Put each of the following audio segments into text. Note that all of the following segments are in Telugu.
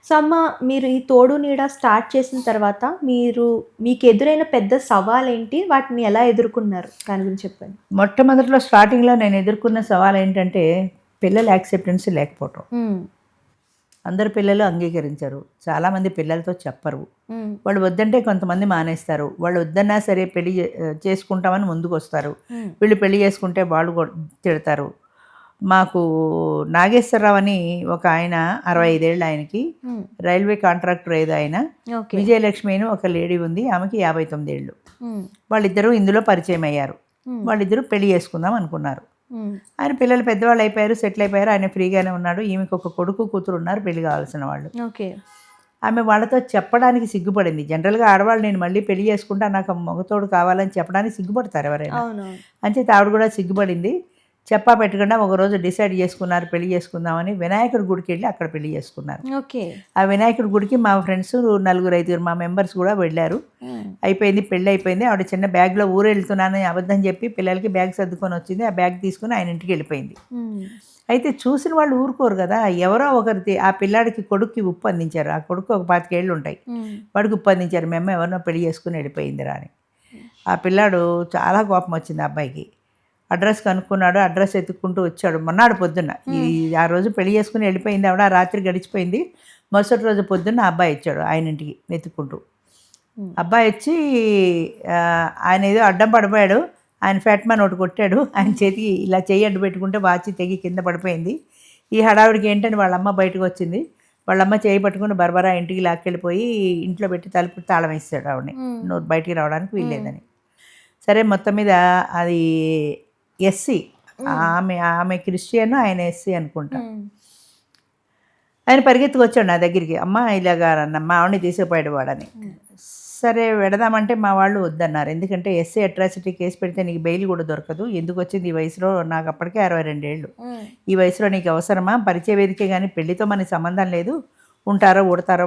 సో, అమ్మ మీరు ఈ తోడు నీడ స్టార్ట్ చేసిన తర్వాత మీకెదురైన పెద్ద సవాలేంటి? వాటిని ఎలా ఎదుర్కొన్నారు? దాని గురించి చెప్పండి. మొట్టమొదట్లో స్టార్టింగ్‌లో నేను ఎదుర్కొన్న సవాలేంటంటే, పిల్లల యాక్సెప్టెన్స్ లేకపోవటం. హ్మ్. అందరు పిల్లలు అంగీకరించరు. చాలామంది పిల్లలతో చెప్పరు. హ్మ్. వాళ్ళు వద్దంటే కొంతమంది మానేస్తారు. వాళ్ళు వద్దన్నా సరే చేసుకుంటామని ముందుకొస్తారు. హ్మ్. వీళ్ళు పెళ్లి చేసుకుంటే వాళ్ళు తిడతారు. మాకు నాగేశ్వరరావు అని ఒక ఆయన 65 ఏళ్ళు ఆయనకి. హ్మ్. రైల్వే కాంట్రాక్టర్ ఏదో ఆయన. ఓకే. విజయలక్ష్మి అని ఒక లేడీ ఉంది. ఆమెకి 59 ఏళ్ళు. హ్మ్. వాళ్ళిద్దరూ ఇందులో పరిచయమయ్యారు. హ్మ్. వాళ్ళిద్దరూ పెళ్లి చేసుకుందాం అనుకున్నారు. హ్మ్. ఆయన పిల్లలు పెద్దవాళ్ళు అయిపోయారు, సెటిల్ అయిపోయారు. ఆయన ఫ్రీగానే ఉన్నాడు. ఈమెకు ఒక కొడుకు, కూతురు ఉన్నారు పెళ్లి కావాల్సిన వాళ్ళు. ఓకే. ఆమె వాళ్ళతో చెప్పడానికి సిగ్గుపడింది. జనరల్‌గా ఆడవాళ్ళు నేను మళ్ళీ పెళ్లి చేసుకుంటా, నాకు మగతోడు కావాలని చెప్పడానికి సిగ్గుపడతారు ఎవరైనా. అవునవును. అంచేత ఆవిడ కూడా సిగ్గుపడింది. చెప్పా పెట్టకుండా ఒకరోజు డిసైడ్ చేసుకున్నారు పెళ్లి చేసుకుందామని. వినాయకుడి గుడికెళ్ళి అక్కడ పెళ్లి చేసుకున్నారు. ఓకే. ఆ వినాయకుడి గుడికి మా ఫ్రెండ్స్ నలుగురు, ఐదుగురు మా మెంబర్స్ కూడా వెళ్ళారు. హ్మ్. అయిపోయింది, పెళ్లయిపోయింది. ఆవిడ చిన్న బ్యాగ్‌లో ఊరెళ్తున్నానని అబద్ధం చెప్పి పిల్లలకి బ్యాగ్ సర్దుకొనొచ్చింది. ఆ బ్యాగ్ తీసుకొని ఆయన ఇంటికెళ్ళిపోయింది. హ్మ్. అయితే చూసిన వాళ్ళు ఊరుకోరు గదా! ఎవరో ఒకరిది ఆ పిల్లాడికి కొడుక్కి ఉప్పు అందించారు. ఆ కొడుక్కి ఒక 25 ఏళ్ళుంటాయి. హ్మ్. వాడికి ఉప్పు అందించారు. మీ అమ్మ ఎవరినో పెళ్లి చేసుకొని ఎళ్ళిపోయిందిరా అని. ఆ పిల్లాడు చాలా కోపమొచ్చింది ఆ అబ్బాయికి. అడ్రెస్ కనుక్కున్నాడు. అడ్రెస్ ఎతుక్కుంటూ వచ్చాడు. మొన్నాడు పొద్దున్న. ఆ రోజు పెళ్లి చేసుకొని ఎళ్ళిపోయింది ఆవిడ. ఆ రాత్రి గడిచిపోయింది. మరుసటి రోజు పొద్దున్న ఆ అబ్బాయి వచ్చాడు ఆయన ఇంటికి వెతుక్కుంటూ. హ్మ్. అబ్బాయొచ్చి ఆయన ఏదో అడ్డం పడిపోయాడు. ఆయన ఫాట్‌మ్యాన్ ఒకటి కొట్టాడు. ఆయన చేతికి ఇలా చెయ్యి అడ్డు పెట్టుకుంటే వాచి తెగి కింద పడిపోయింది. ఈ హడావిడికి ఏంటని వాళ్ళమ్మ బయటకొచ్చింది. వాళ్ళమ్మ చేయి పట్టుకొని బరబరా ఇంటికి లాక్కెళ్ళిపోయి ఇంట్లో పెట్టి తలుపు తాళం వేసేసాడు ఆవిడని. హ్మ్. నువ్వు బయటికి రావడానికి హ్మ్. వీల్లేదని. సరే మొత్తం మీద అది ఎస్సీ. హ్మ్. ఆమె క్రిస్టియన్, ఆయన ఎస్సీ అనుకుంటా. హ్మ్. ఆయన పరిగెత్తుకొచ్చాడు నా దగ్గరికి. అమ్మ ఇలాగా మా ఆవిడని తీసుకుపోయాడు వాడని. హ్మ్. సరే వెడదామంటే మా వాళ్ళు వద్దన్నారు. ఎందుకంటే ఎస్సీ అట్రాసిటీ కేసు పెడితే నీకు బెయిల్ కూడా దొరకదు. ఎందుకొచ్చింది ఈ వయసులో, నాకు అప్పటికే 62 ఏళ్ళు. హ్మ్. ఈ వయసులో నీకు అవసరమా? పరిచయ వేదికే గానీ పెళ్లితో మనకి సంబంధం లేదు. ఉంటారో ఊడతారో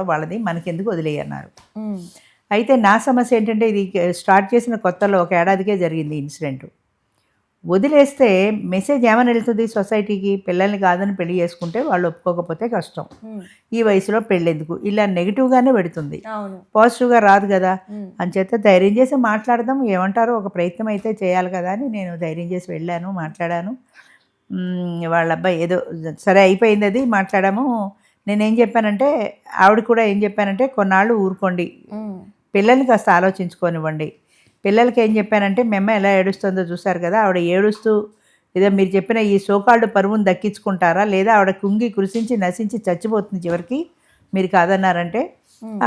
వాళ్ళది. మనకెందుకు వదిలేయి అన్నారు. హ్మ్. అయితే నా సమస్య ఏంటంటే ఇది స్టార్ట్ చేసిన కొత్తలో ఒక ఏడాదికే జరిగింది ఇన్సిడెంట్. వదిలేస్తే మెసేజ్ ఏమని వెళ్తుంది సొసైటీకి? పిల్లల్ని కాదని పెళ్లి చేసుకుంటే వాళ్ళు ఒప్పుకోకపోతే కష్టం. హ్మ్. ఈ వయసులో పెళ్ళెందుకు? ఇలా నెగెటివ్‌గానే పెడుతుంది. అవును. పాజిటివ్‌గా రాదు గదా! హ్మ్. అంచేత ధైర్యం చేసి మాట్లాడదాం. ఏమంటారో ఒక ప్రయత్నం అయితే చేయాలి కదా! అని నేను ధైర్యం చేసి వెళ్ళాను, మాట్లాడాను. వాళ్ళ అబ్బాయి ఏదో సరే అయిపోయిందది మాట్లాడాము. నేనేం చెప్పానంటే ఆవిడకి కూడా ఏం చెప్పానంటే కొన్నాళ్ళు ఊరుకోండి. హ్మ్. పిల్లల్ని కాస్త ఆలోచించుకోనివ్వండి. పిల్లలకి ఏం చెప్పానంటే మీ అమ్మ ఎలా ఏడుస్తుందో చూసారు కదా! ఆవిడ ఏడుస్తూ ఏదో మీరు చెప్పిన ఈ సో కాల్డ్ పరువును దక్కించుకుంటారా? లేదా ఆవిడ కుంగి కృషించి నశించి చచ్చిపోతుంది చివరికి మీరు కాదన్నారంటే హ్మ్.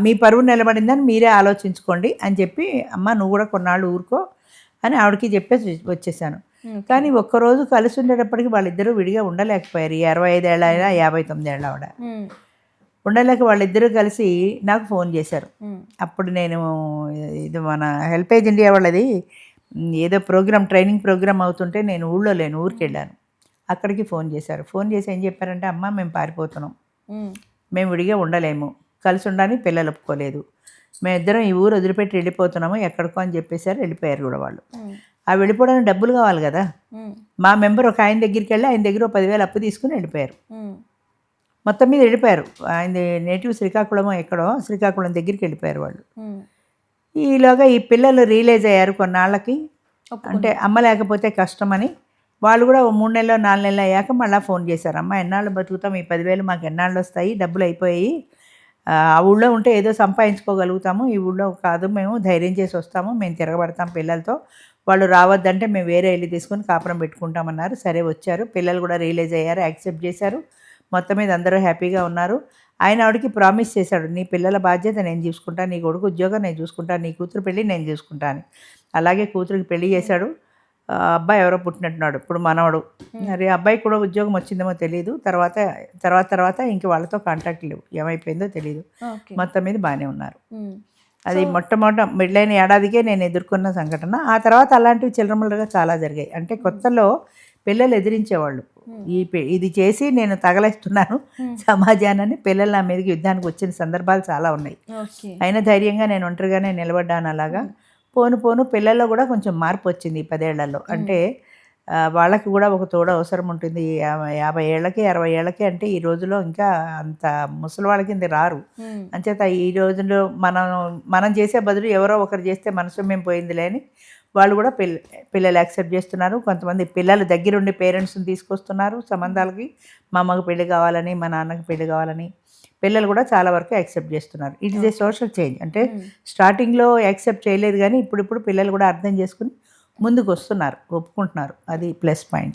మీ పరువు నిలబడిందని మీరే ఆలోచించుకోండి అని చెప్పి అమ్మ నువ్వు కూడా కొన్నాళ్ళు ఊరుకో అని ఆవిడకి చెప్పేసి వచ్చేసాను. ఓకే. కానీ ఒక్కరోజు కలిసి ఉండేటప్పటికి వాళ్ళిద్దరూ విడిగా ఉండలేకపోయారు. ఈ 65 ఏళ్ళ ఆయన, 59 ఏళ్ళ ఆవిడ. హ్మ్. ఉండలేక వాళ్ళిద్దరూ కలిసి నాకు ఫోన్ చేశారు. హ్మ్. అప్పుడు నేను ఇది మన హెల్పేజ్ ఇండియా వాళ్ళది ఏదో ప్రోగ్రామ్ ట్రైనింగ్ ప్రోగ్రామ్ అవుతుంటే నేను ఊళ్ళో లేను, ఊరికెళ్ళాను. అక్కడికి ఫోన్ చేశారు. ఫోన్ చేసి ఏం చెప్పారంటే, "అమ్మ మేము పారిపోతున్నాం. హ్మ్. మేము విడిగా ఉండలేము. కలిసి ఉండడానికి పిల్లలు ఒప్పుకోలేదు. మేమిద్దరం ఈ ఊరు వదిలిపెట్టి వెళ్ళిపోతున్నాము ఎక్కడికో" అని చెప్పేసారు. వెళ్ళిపోయారు కూడా వాళ్ళు. హ్మ్. ఆ వెళ్ళిపోవడానికి డబ్బులు కావాలి కదా! హ్మ్. మా మెంబర్ ఒక ఆయన దగ్గరికెళ్ళి ఆయన దగ్గర ఓ 10,000 అప్పు తీసుకొని వెళ్ళిపోయారు. హ్మ్. మొత్తం మీద వెళ్ళిపోయారు. ఆయనది నేటివ్ శ్రీకాకుళమో ఎక్కడో, శ్రీకాకుళం దగ్గరికెళ్ళిపోయారు వాళ్ళు. హ్మ్. ఈలోగా ఈ పిల్లలు రియలైజ్ అయ్యారు కొన్నాళ్ళకి. అంటే ఒప్పుకున్నారు. అమ్మ లేకపోతే కష్టమని. వాళ్ళు కూడా ఓ 3 నెల్లో, 4 నెలలు అయ్యాక మళ్ళా ఫోన్ చేశారు. "అమ్మ ఎన్నాళ్ళు బతుకుతాం? ఈ 10,000 మాకు ఎన్నాళ్ళొస్తాయి? డబ్బులయిపోయాయి. ఆ ఊళ్ళో ఉంటే ఏదో సంపాదించుకోగలుగుతాము. ఈ ఊళ్ళో కాదు మేము ధైర్యం చేసి వస్తాము. మేము తిరగబడతాం పిల్లలతో. వాళ్ళు రావద్దంటే మేము వేరే ఇల్లు తీసుకొని కాపురం పెట్టుకుంటామన్నారు." సరే వచ్చారు. పిల్లలు కూడా రియలైజ్ అయ్యారు. యాక్సెప్ట్ చేశారు. మొత్తం మీద అందరూ హ్యాపీగా ఉన్నారు. ఆయన ఆవిడకి ప్రామిస్ చేశాడు. "నీ పిల్లల బాధ్యత నేను చూసుకుంటా. నీ కొడుకు ఉద్యోగం నేను చూసుకుంటా. నీ కూతురు పెళ్లి నేను చూసుకుంటా" అని. అలాగే కూతురికి పెళ్లి చేశాడు. అబ్బాయి ఎవరో పుట్టినట్టున్నాడు. ఇప్పుడు మనవడు. మరి అబ్బాయికి కూడా ఉద్యోగం వచ్చిందేమో తెలీదు. తర్వాత ఇంక వాళ్ళతో కాంటాక్ట్ లేవు. ఏమైపోయిందో తెలీదు. ఓకే. మొత్తం మీద బానే ఉన్నారు. హ్మ్. సో అది మొట్టమొదట పెళ్ళైన ఏడాదికే నేను ఎదుర్కొన్న సంఘటన. ఆ తర్వాత అలాంటివి చిల్లరమల్లరగా చాలా జరిగాయి. అంటే కొత్తలో పిల్లలు ఎదిరించేవాళ్ళు. ఇది చేసి నేను తగలేస్తున్నాను హ్మ్. సమాజానని పిల్లలు నా మీదకి యుద్ధానికి వచ్చిన సందర్భాలు చాలా ఉన్నాయి. ఓకే. అయినా ధైర్యంగా నేను ఒంటరిగానే నిలబడ్డాను అలాగా. పోను పోను పిల్లల్లో కూడా కొంచెం మార్పొచ్చింది ఈ 10 ఏళ్లలో. హ్మ్. అంటే వాళ్ళకి కూడా ఒక తోడు అవసరం ఉంటుంది. 50 ఏళ్ళకి 60 ఏళ్ళకి అంటే ఈ రోజుల్లో ఇంకా అంత ముసలి వాళ్ళ కింద రారు. అంచేత ఈ రోజుల్లో మనం చేసే బదులు ఎవరో ఒకరు చేస్తే మనసు మేము పోయిందిలే అని వాళ్ళు కూడా పిల్లలు యాక్సెప్ట్ చేస్తున్నారు. కొంతమంది పిల్లలు దగ్గరుండి పేరెంట్స్ని తీసుకొస్తున్నారు సంబంధాలకి. మా అమ్మకి పెళ్లి కావాలని, మా నాన్నకి పెళ్లి కావాలని పిల్లలు కూడా చాలా వరకు యాక్సెప్ట్ చేస్తున్నారు. It is a social change. అంటే స్టార్టింగ్లో యాక్సెప్ట్ చేయలేదు కానీ ఇప్పుడు పిల్లలు కూడా అర్థం చేసుకుని ముందుకు వస్తున్నారు, ఒప్పుకుంటున్నారు. అది ప్లస్ పాయింట్.